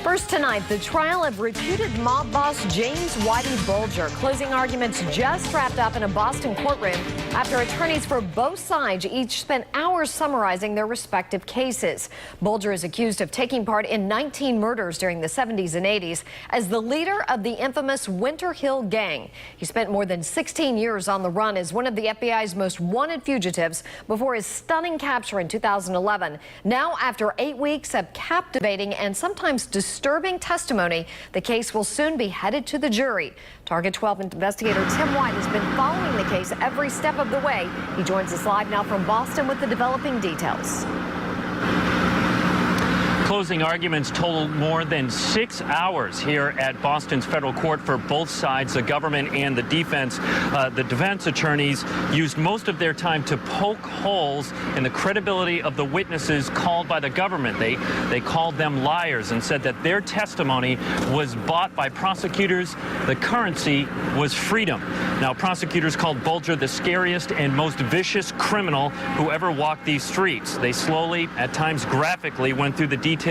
First tonight, the trial of reputed mob boss James Whitey Bulger. Closing arguments just wrapped up in a Boston courtroom after attorneys for both sides each spent hours summarizing their respective cases. Bulger is accused of taking part in 19 murders during the 70s and 80s as the leader of the infamous Winter Hill Gang. He spent more than 16 years on the run as one of the FBI's most wanted fugitives before his stunning capture in 2011. Now, after 8 weeks of captivating and sometimes disturbing testimony, the case will soon be headed to the jury. Target 12 investigator Tim White has been following the case every step of the way. He joins us live now from Boston with the developing details. Closing arguments totaled more than 6 hours here at Boston's federal court for both sides, the government and the defense. The defense attorneys used most of their time to poke holes in the credibility of the witnesses called by the government. They called them liars and said that their testimony was bought by prosecutors. The currency was freedom. Now, prosecutors called Bulger the scariest and most vicious criminal who ever walked these streets. They slowly, at times graphically, went through the details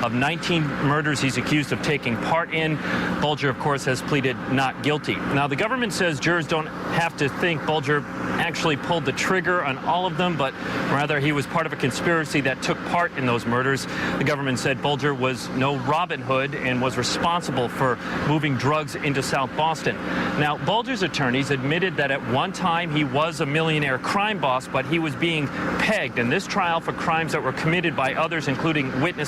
of 19 murders he's accused of taking part in. Bulger, of course, has pleaded not guilty. Now, the government says jurors don't have to think Bulger actually pulled the trigger on all of them, but rather he was part of a conspiracy that took part in those murders. The government said Bulger was no Robin Hood and was responsible for moving drugs into South Boston. Now, Bulger's attorneys admitted that at one time he was a millionaire crime boss, but he was being pegged in this trial for crimes that were committed by others, including witnesses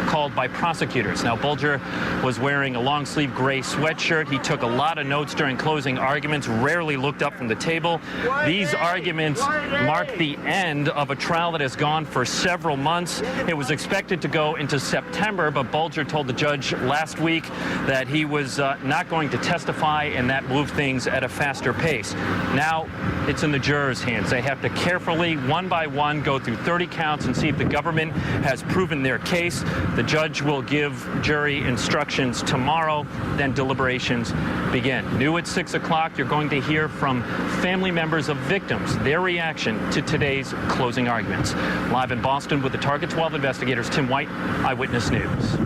called by prosecutors. Now, Bulger was wearing a long-sleeve gray sweatshirt. He took a lot of notes during closing arguments, rarely looked up from the table. These arguments mark the end of a trial that has gone for several months. It was expected to go into September, but Bulger told the judge last week that he was not going to testify, and that moved things at a faster pace. Now it's in the jurors' hands. They have to carefully, one by one, go through 30 counts and see if the government has proven their case. The judge will give jury instructions tomorrow, then deliberations begin. New at 6 o'clock, you're going to hear from family members of victims, their reaction to today's closing arguments. Live in Boston with the Target 12 investigators, Tim White, Eyewitness News.